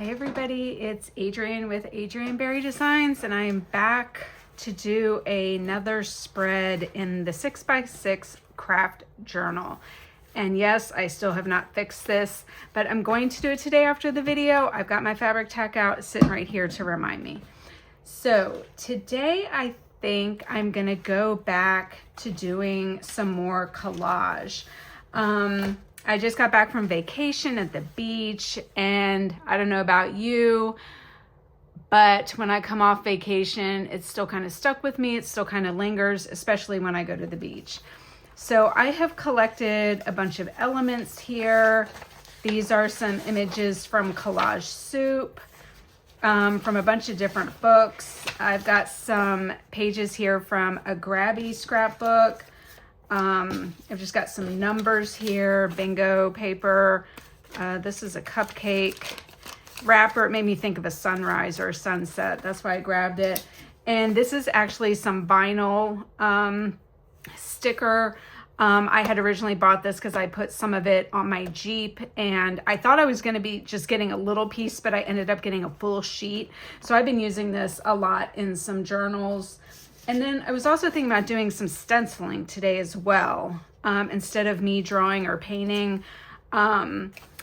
Hi everybody, it's Adrienne with Adrienne Berry Designs, and I am back to do another spread in the 6x6 craft journal. And yes, I still have not fixed this, but I'm going to do it today after the video. I've got my fabric tack out sitting right here to remind me. So today I think I'm gonna go back to doing some more collage. I just got back from vacation at the beach, and I don't know about you, but when I come off vacation, it's still kind of stuck with me. It still kind of lingers, especially when I go to the beach. So I have collected a bunch of elements here. These are some images from Collage Soup, from a bunch of different books. I've got some pages here from a Groovy scrapbook. I've just got some numbers here, bingo paper. This is a cupcake wrapper. It made me think of a sunrise or a sunset. That's why I grabbed it. And this is actually some vinyl sticker. I had originally bought this because I put some of it on my Jeep, and I thought I was going to be just getting a little piece, but I ended up getting a full sheet. So I've been using this a lot in some journals. And then I was also thinking about doing some stenciling today as well. Instead of me drawing or painting,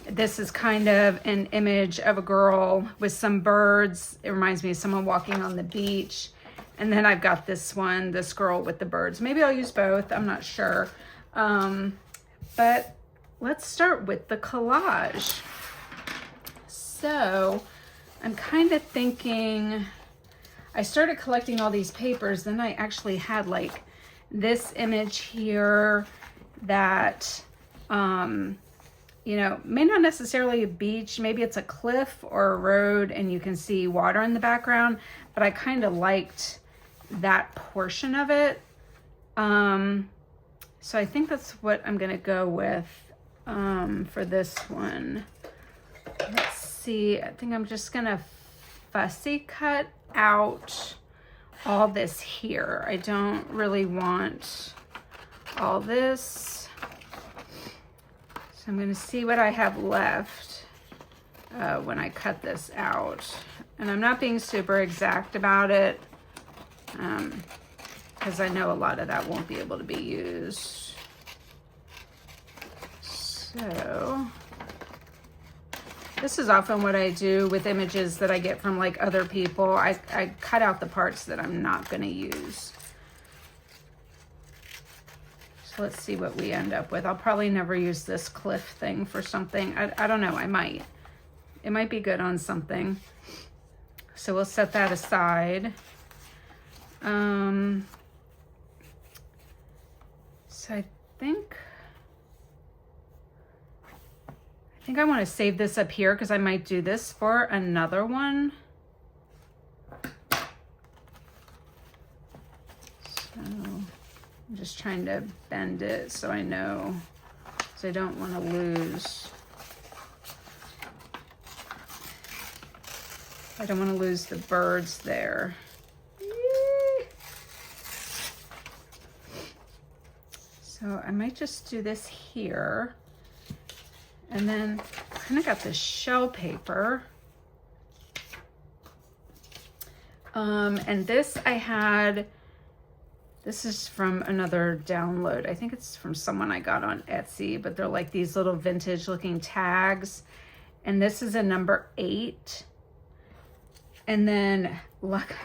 this is kind of an image of a girl with some birds. It reminds me of someone walking on the beach. And then I've got this one, this girl with the birds. Maybe I'll use both, I'm not sure. But let's start with the collage. So I'm kind of thinking, I started collecting all these papers, then I actually had like this image here that, you know, may not necessarily a beach, maybe it's a cliff or a road and you can see water in the background, but I kind of liked that portion of it. So I think that's what I'm gonna go with for this one. Let's see, I think I'm just gonna fussy cut out all this here. I don't really want all this. So I'm gonna see what I have left when I cut this out. And I'm not being super exact about it because I know a lot of that won't be able to be used. So this is often what I do with images that I get from like other people. I cut out the parts that I'm not going to use. So let's see what we end up with. I'll probably never use this cliff thing for something. I don't know, I might. It might be good on something. So we'll set that aside. So I think I want to save this up here because I might do this for another one. So I'm just trying to bend it so I know, so I don't want to lose. I don't want to lose the birds there. So I might just do this here. And then I kind of got this shell paper. And this this is from another download. I think it's from someone I got on Etsy, but they're like these little vintage looking tags. And this is a number 8. And then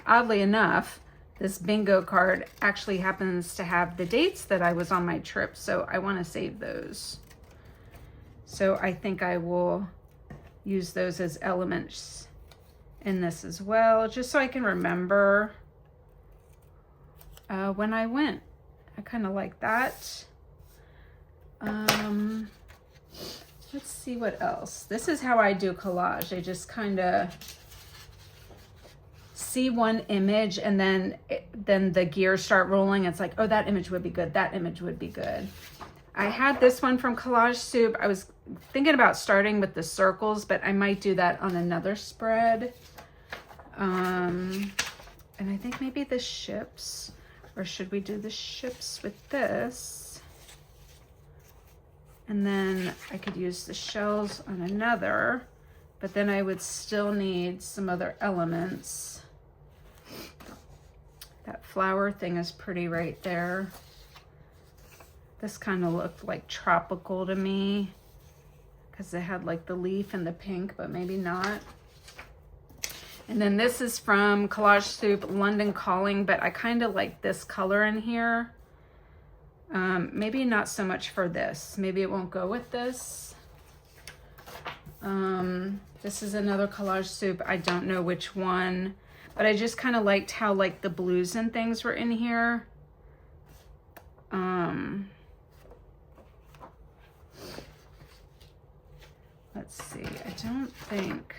oddly enough, this bingo card actually happens to have the dates that I was on my trip. So I want to save those. So I think I will use those as elements in this as well, just so I can remember when I went. I kind of like that. Let's see what else. This is how I do collage. I just kind of see one image and then the gears start rolling. It's like, oh, that image would be good. That image would be good. I had this one from Collage Soup. I was thinking about starting with the circles, but I might do that on another spread. And I think maybe the ships, or should we do the ships with this? And then I could use the shells on another, but then I would still need some other elements. That flower thing is pretty right there. This kind of looked like tropical to me because they had like the leaf and the pink, but maybe not. And then this is from Collage Soup, London Calling, but I kind of like this color in here. Maybe not so much for this. Maybe it won't go with this. This is another Collage Soup. I don't know which one, but I just kind of liked how like the blues and things were in here. Let's see, I think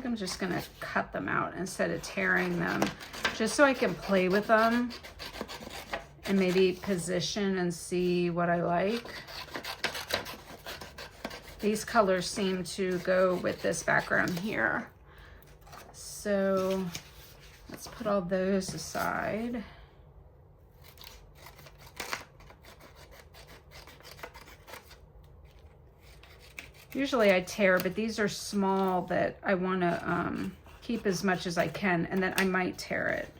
I'm just gonna cut them out instead of tearing them, just so I can play with them and maybe position and see what I like. These colors seem to go with this background here. So let's put all those aside. Usually I tear, but these are small that I want to keep as much as I can, and then I might tear it.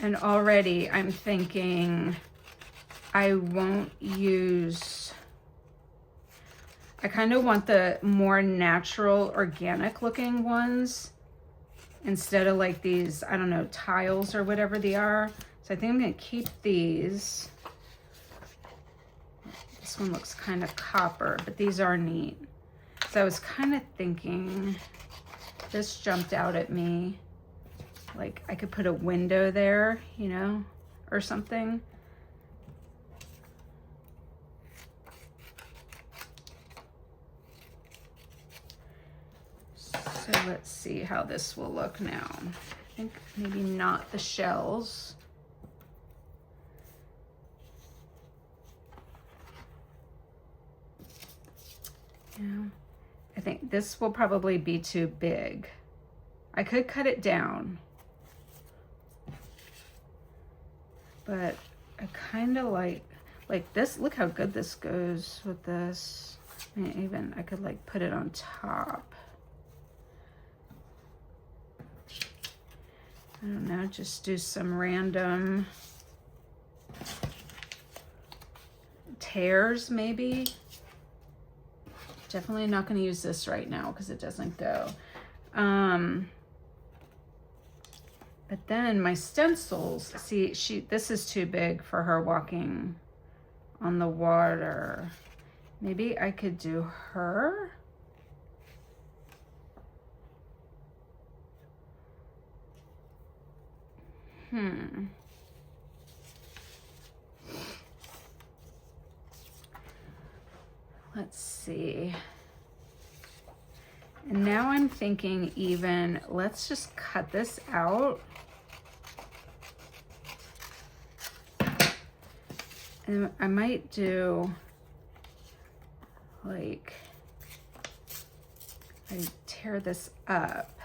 And already I'm thinking I won't use, I kind of want the more natural, organic looking ones instead of like these, I don't know, tiles or whatever they are. So I think I'm gonna keep these. This one looks kind of copper, but these are neat. So I was kind of thinking, this jumped out at me. Like I could put a window there, you know, or something. So let's see how this will look now. I think maybe not the shells. Yeah, I think this will probably be too big. I could cut it down, but I kind of like this. Look how good this goes with this. I mean, even I could like put it on top. I don't know, just do some random tears maybe. Definitely not going to use this right now because it doesn't go. But then my stencils, see, this is too big for her walking on the water. Maybe I could do her. Let's see. And now I'm thinking even, let's just cut this out. And I might do like, I tear this up.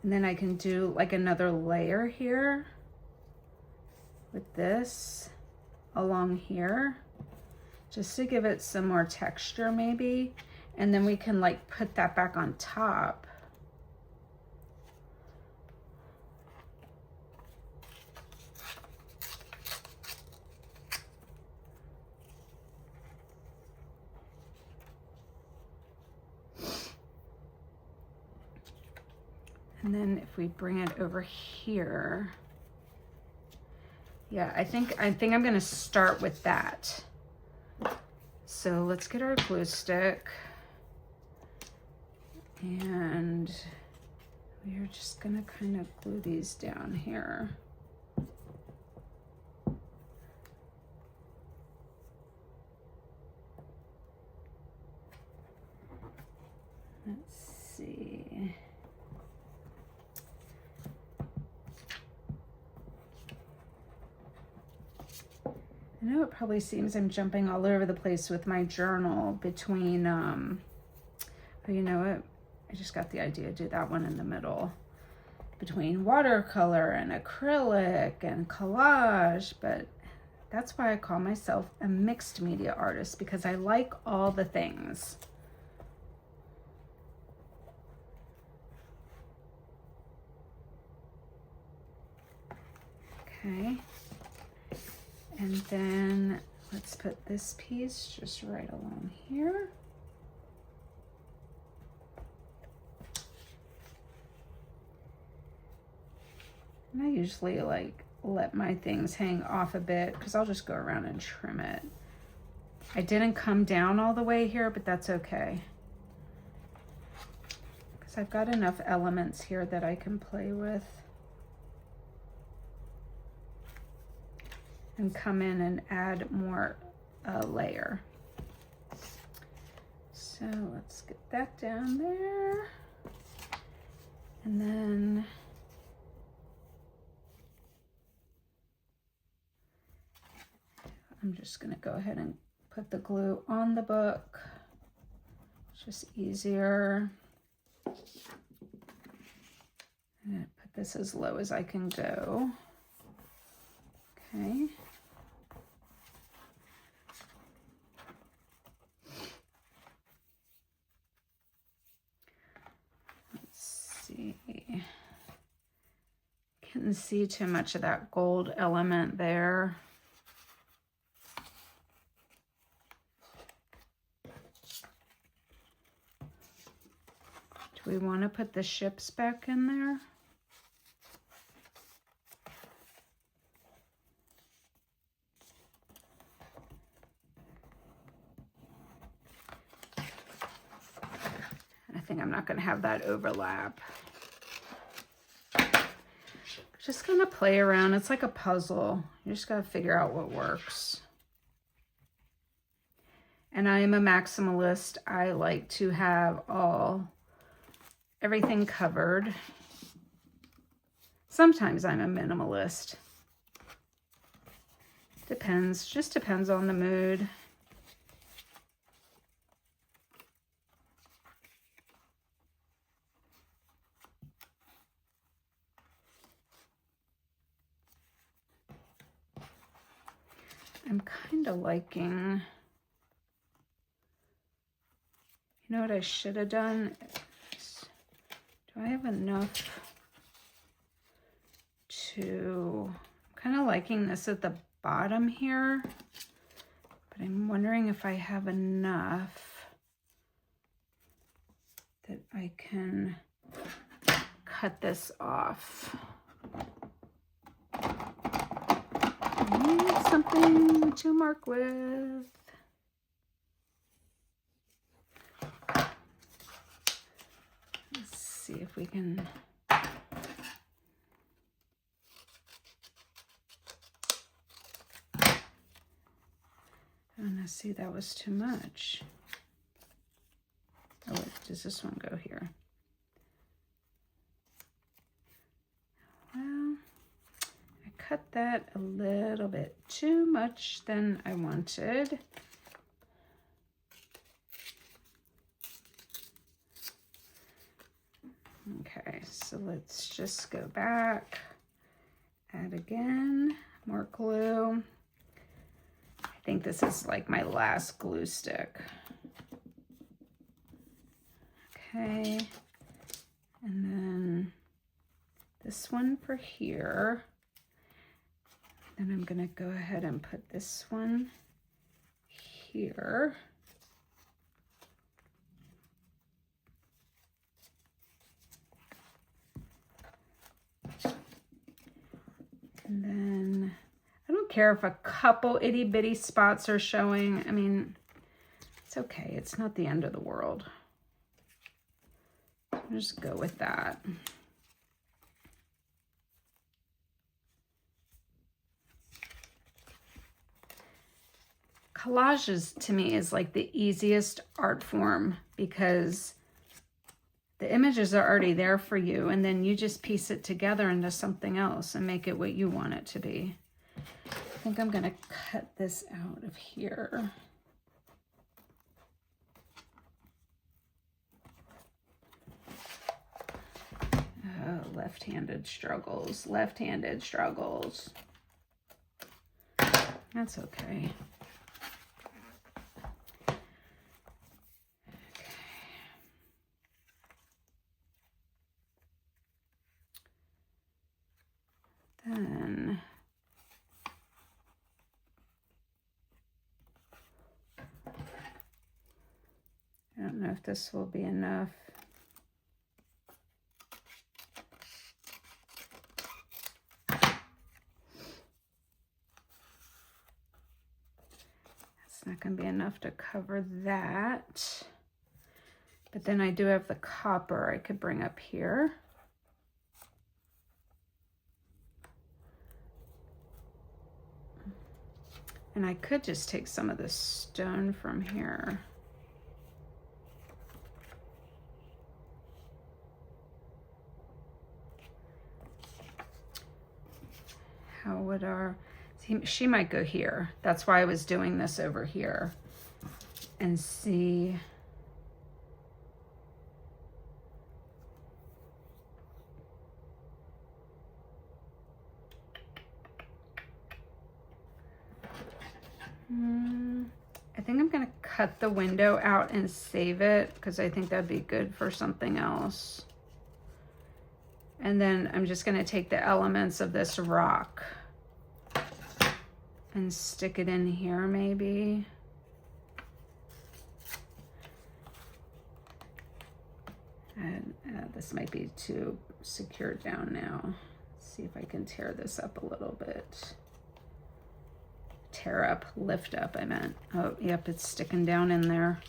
And then I can do like another layer here with this along here, just to give it some more texture maybe. And then we can like put that back on top. And then if we bring it over here, yeah, I think I'm gonna start with that. So let's get our glue stick, and we're just gonna kind of glue these down here. Let's see. I know it probably seems I'm jumping all over the place with my journal between, but you know what? I just got the idea to do that one in the middle. between watercolor and acrylic and collage, but that's why I call myself a mixed media artist, because I like all the things. Okay, and then let's put this piece just right along here. And I usually like let my things hang off a bit because I'll just go around and trim it. I didn't come down all the way here, but that's okay, because I've got enough elements here that I can play with and come in and add more layer. So let's get that down there. And then I'm just gonna go ahead and put the glue on the book. It's just easier. I'm gonna put this as low as I can go. Okay. Let's see. Can't see too much of that gold element there. Do we want to put the ships back in there? I think I'm not going to have that overlap. Just going to play around. It's like a puzzle. You just got to figure out what works. And I am a maximalist. I like to have everything covered. Sometimes I'm a minimalist. Depends, just depends on the mood. I'm kind of liking, you know what I should have done? Do I have enough to, I'm kind of liking this at the bottom here, but I'm wondering if I have enough that I can cut this off. I need something to mark with. Let's see if we can. Oh, see, that was too much. Oh, wait, does this one go here? Well, I cut that a little bit too much than I wanted. Okay, so let's just go back, add again, more glue. I think this is like my last glue stick. Okay, and then this one for here. Then I'm gonna go ahead and put this one here. And then I don't care if a couple itty bitty spots are showing. I mean, it's okay. It's not the end of the world. I'll just go with that. Collages to me is like the easiest art form because the images are already there for you, and then you just piece it together into something else and make it what you want it to be. I think I'm gonna cut this out of here. left-handed struggles, left-handed struggles. That's okay. Then I don't know if this will be enough. It's not going to be enough to cover that. But then I do have the copper I could bring up here. And I could just take some of the stone from here. How would our, she might go here. That's why I was doing this over here. And see. I think I'm going to cut the window out and save it because I think that'd be good for something else. And then I'm just going to take the elements of this rock and stick it in here maybe. And this might be too secured down now. Let's see if I can tear this up a little bit. Tear up, lift up, I meant. Oh, yep, it's sticking down in there.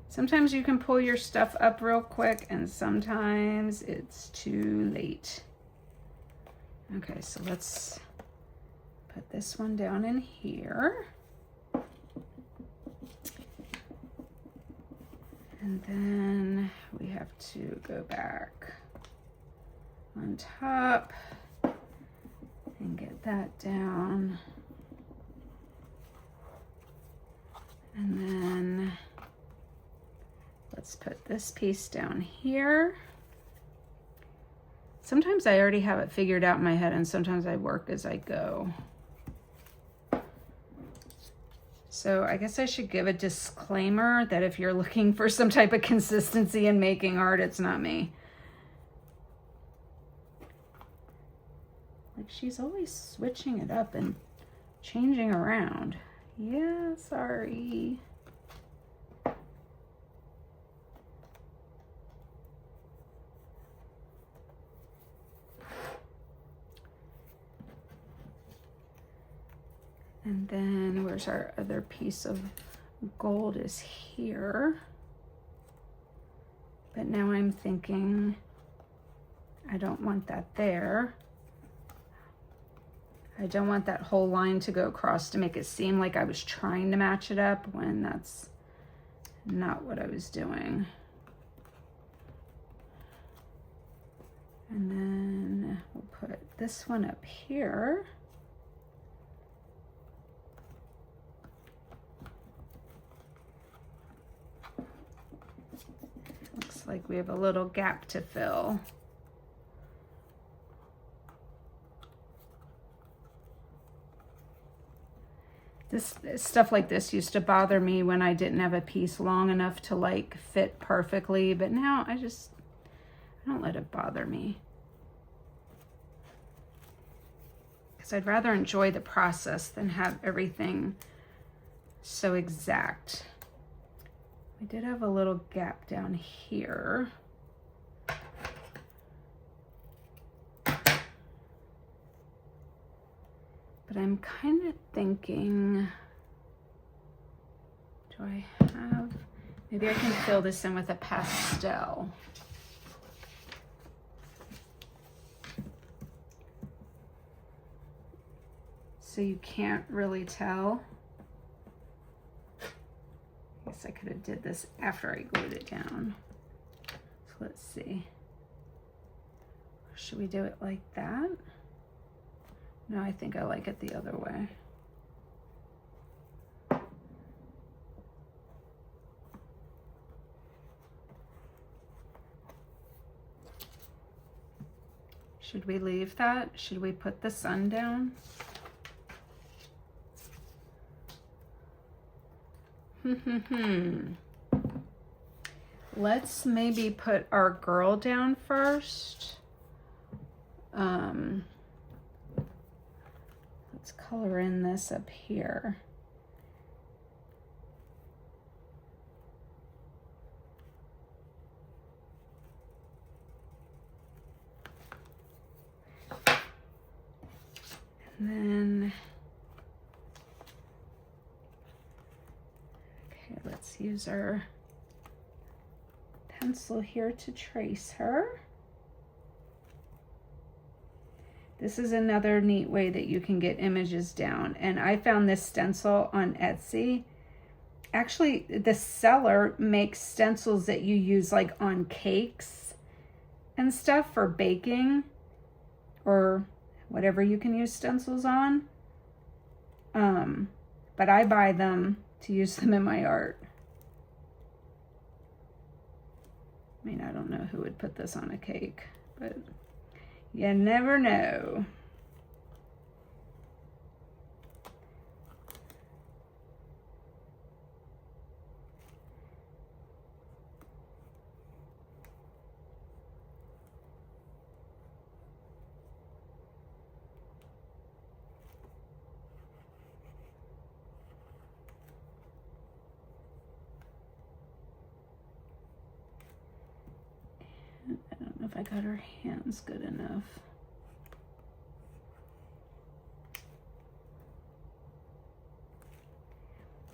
Sometimes you can pull your stuff up real quick and sometimes it's too late. Okay, so let's put this one down in here. And then we have to go back on top and get that down. And then let's put this piece down here. Sometimes I already have it figured out in my head and sometimes I work as I go. So I guess I should give a disclaimer that if you're looking for some type of consistency in making art, it's not me. Like she's always switching it up and changing around. Yeah, sorry. And then where's our other piece of gold is here. But now I'm thinking I don't want that there. I don't want that whole line to go across to make it seem like I was trying to match it up when that's not what I was doing. And then we'll put this one up here. Looks like we have a little gap to fill. This stuff like this used to bother me when I didn't have a piece long enough to like fit perfectly, but now I don't let it bother me. Because I'd rather enjoy the process than have everything so exact. We did have a little gap down here. But I'm kind of thinking, do I have, maybe I can fill this in with a pastel. So you can't really tell. I guess I could have did this after I glued it down. So let's see. Should we do it like that? No, I think I like it the other way. Should we leave that? Should we put the sun down? Let's maybe put our girl down first. Let's color in this up here. And then, okay, let's use our pencil here to trace her. This is another neat way that you can get images down. And I found this stencil on Etsy. Actually, the seller makes stencils that you use like on cakes and stuff for baking or whatever you can use stencils on. But I buy them to use them in my art. I mean, I don't know who would put this on a cake, but you never know. I don't know if I got her hands good enough.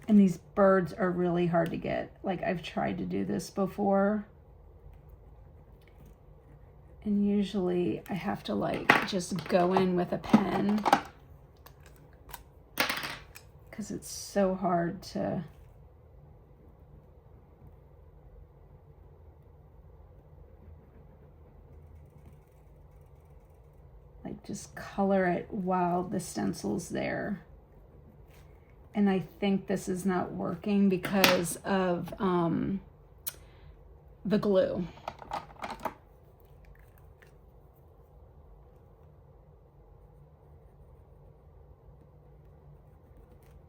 And these birds are really hard to get. Like, I've tried to do this before. And usually I have to like just go in with a pen because it's so hard to like just color it while the stencil's there. And I think this is not working because of the glue.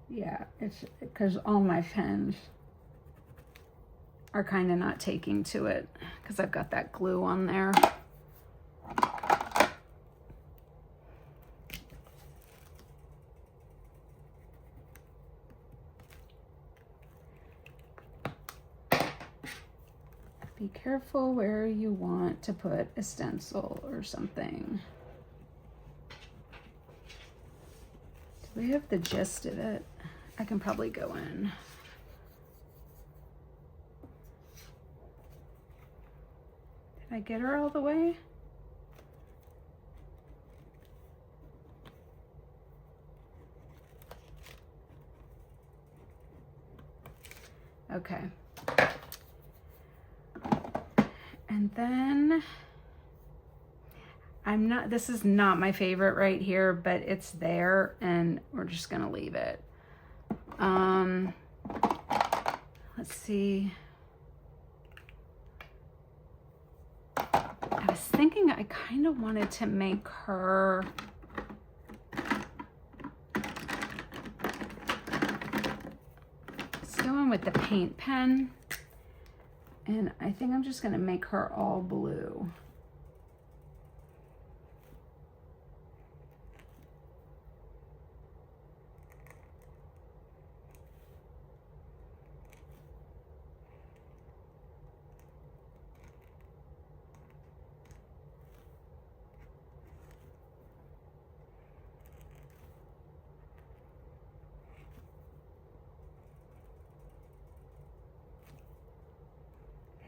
Yeah, it's because all my pens are kind of not taking to it because I've got that glue on there. Be careful where you want to put a stencil or something. Do we have the gist of it? I can probably go in. Did I get her all the way? Okay. And then this is not my favorite right here, but it's there and we're just gonna leave it. Let's see. I was thinking I kind of wanted to make her let's go in with the paint pen. And I think I'm just gonna make her all blue.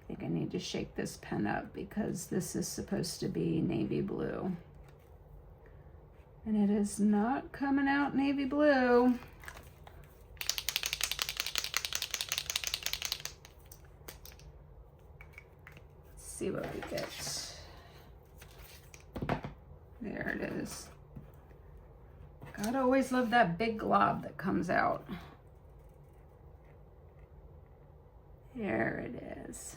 I think I need to shake this pen up because this is supposed to be navy blue. And it is not coming out navy blue. Let's see what we get. There it is. God, I always love that big glob that comes out. There it is.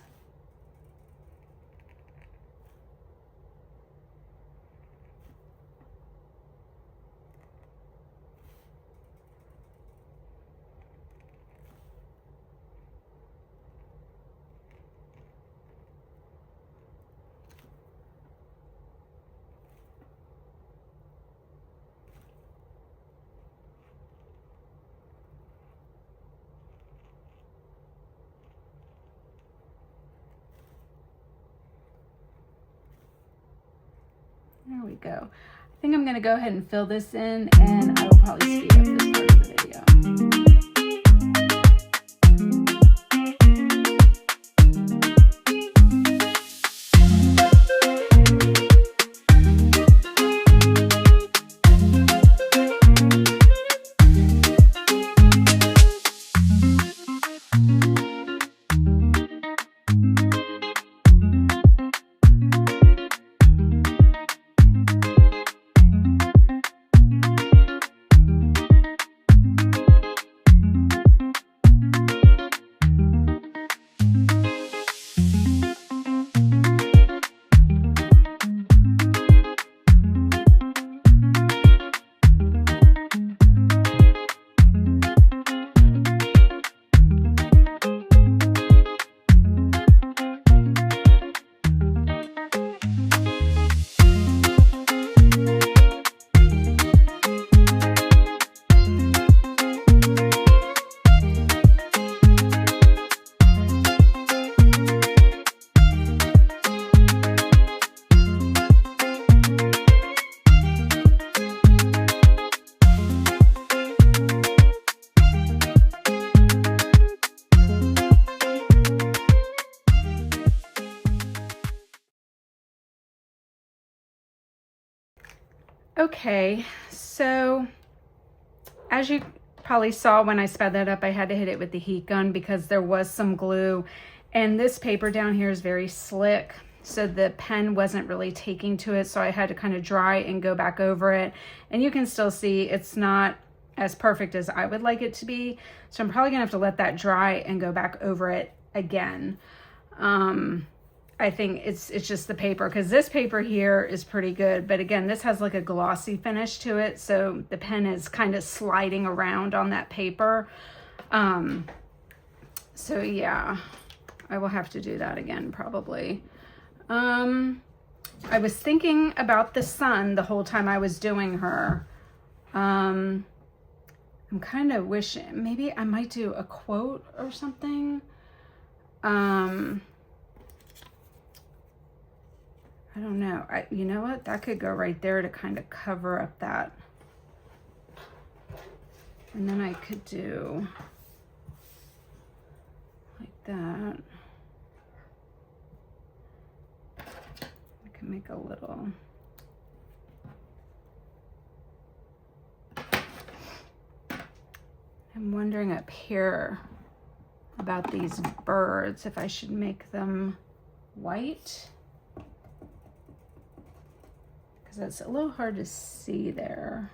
we go. I think I'm gonna go ahead and fill this in, and I will probably speed up this part of the video. Okay, so as you probably saw when I sped that up, I had to hit it with the heat gun because there was some glue, and this paper down here is very slick, so the pen wasn't really taking to it, so I had to kind of dry and go back over it. And you can still see it's not as perfect as I would like it to be, so I'm probably gonna have to let that dry and go back over it again. I think it's just the paper, because this paper here is pretty good, but again, this has like a glossy finish to it, so the pen is kind of sliding around on that paper. So yeah, I will have to do that again probably. I was thinking about the sun the whole time I was doing her. I'm kind of wishing maybe I might do a quote or something. I don't know. You know what? That could go right there to kind of cover up that. And then I could do like that. I can make a little. I'm wondering up here about these birds, if I should make them white. Because it's a little hard to see there.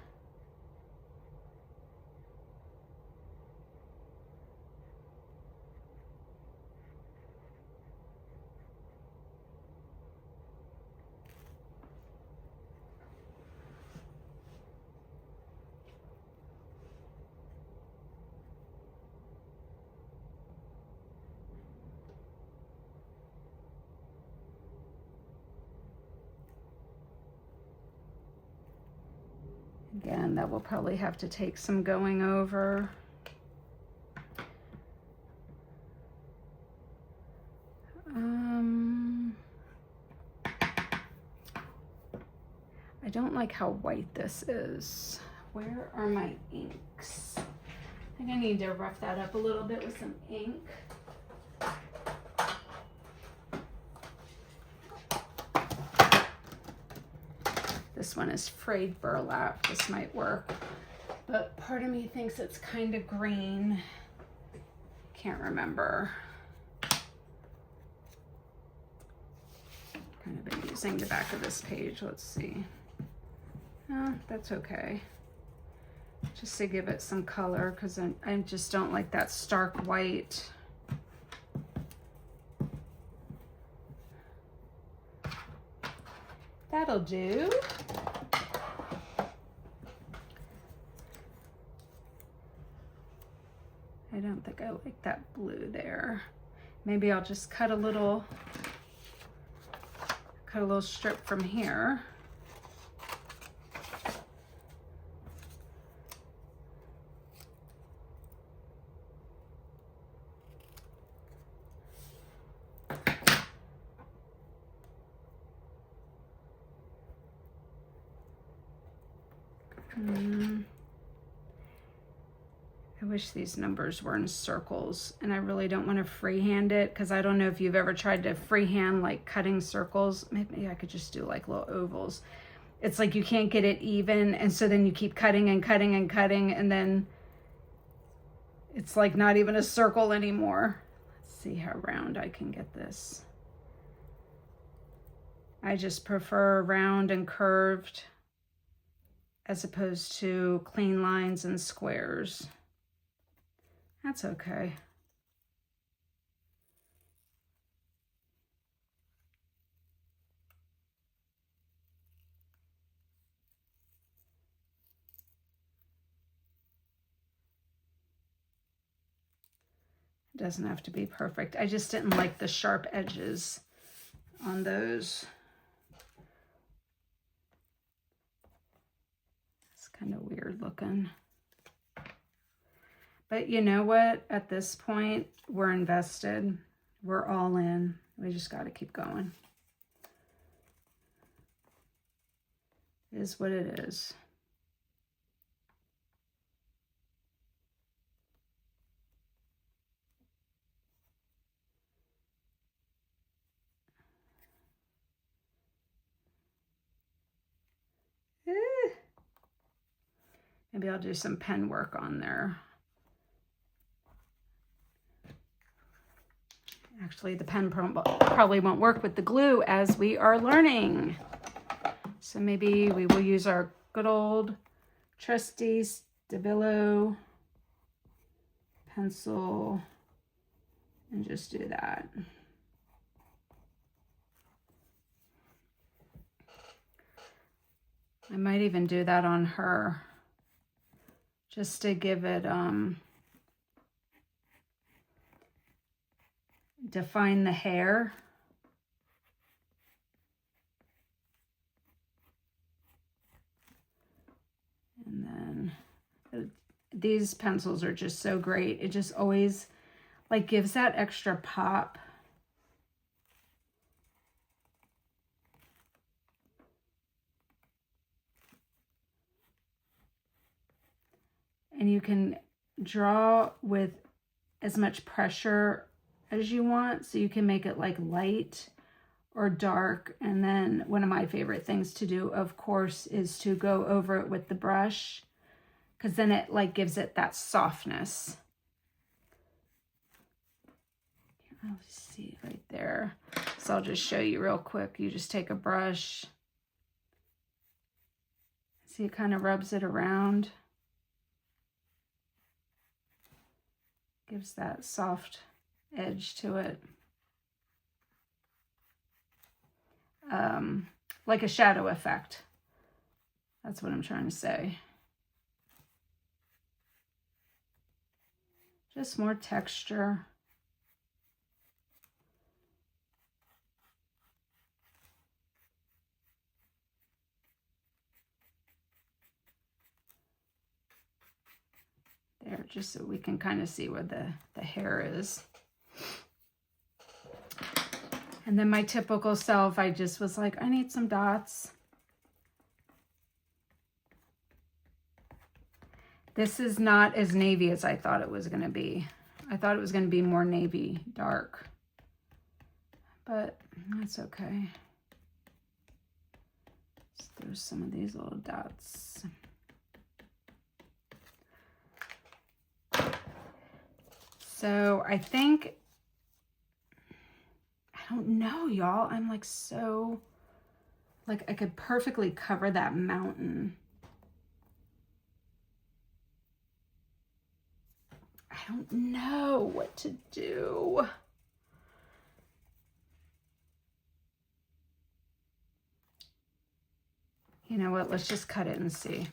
Again, that will probably have to take some going over. I don't like how white this is. Where are my inks? I think I need to rough that up a little bit with some ink. This one is frayed burlap. This might work, but part of me thinks it's kind of green. Can't remember. Kind of been using the back of this page. Let's see. Oh, that's okay. Just to give it some color, because I just don't like that stark white. That'll do. I don't think I like that blue there. Maybe I'll just cut a little strip from here. wish these numbers were in circles, and I really don't want to freehand it because I don't know if you've ever tried to freehand like cutting circles. Maybe I could just do like little ovals. It's like you can't get it even, and so then you keep cutting and cutting and cutting, and then it's like not even a circle anymore. Let's see how round I can get this. I just prefer round and curved as opposed to clean lines and squares. That's okay. It doesn't have to be perfect. I just didn't like the sharp edges on those. It's kind of weird looking. But you know what? At this point, we're invested. We're all in. We just got to keep going. It is what it is. Maybe I'll do some pen work on there. Actually, the pen probably won't work with the glue as we are learning. So maybe we will use our good old trusty Stabilo pencil and just do that. I might even do that on her just to give it, define the hair. And then these pencils are just so great. It just always like gives that extra pop. And you can draw with as much pressure as you want, so you can make it like light or dark. And then one of my favorite things to do, of course, is to go over it with the brush, because then it like gives it that softness. I'll see it right there. So I'll just show you real quick. You just take a brush. See, it kind of rubs it around. Gives that soft edge to it. Like a shadow effect. That's what I'm trying to say. Just more texture. There, just so we can kind of see where the hair is. And then my typical self, I just was like, I need some dots. This is not as navy as I thought it was going to be. I thought it was going to be more navy dark, but that's okay. Let's throw some of these little dots. So I think, I don't know, y'all. I'm like so, like I could perfectly cover that mountain. I don't know what to do. You know what? Let's just cut it and see.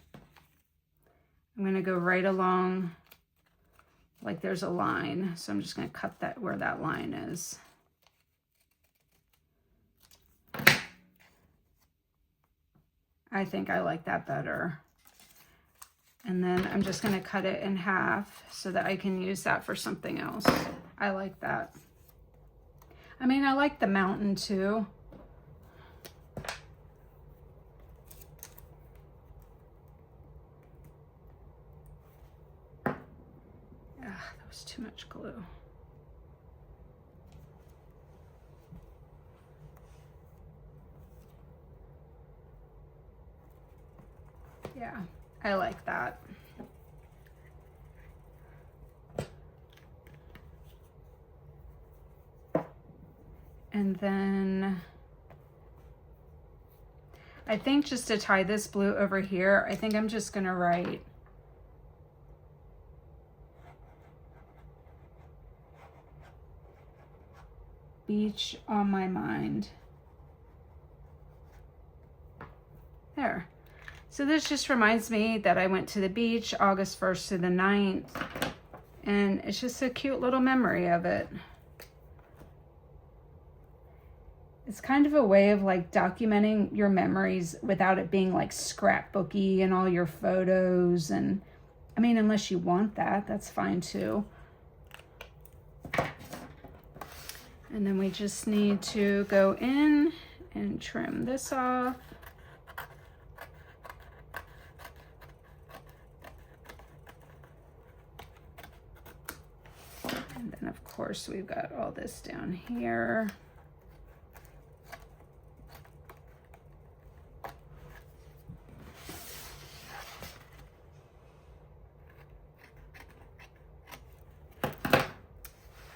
I'm going to go right along. Like there's a line, so I'm just going to cut that where that line is. I think I like that better. And then I'm just going to cut it in half so that I can use that for something else. I like that. I mean, I like the mountain too. that was too much glue. Yeah, I like that. And then I think just to tie this blue over here, I think I'm just gonna write beach on my mind. There. So this just reminds me that I went to the beach August 1st to the 9th, and it's just a cute little memory of it. It's kind of a way of like documenting your memories without it being like scrapbooky and all your photos. And I mean, unless you want that, that's fine too. And then we just need to go in and trim this off. And then of course we've got all this down here.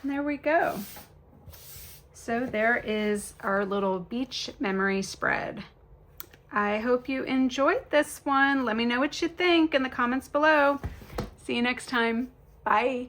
And there we go. So there is our little beach memory spread. I hope you enjoyed this one. Let me know what you think in the comments below. See you next time. Bye.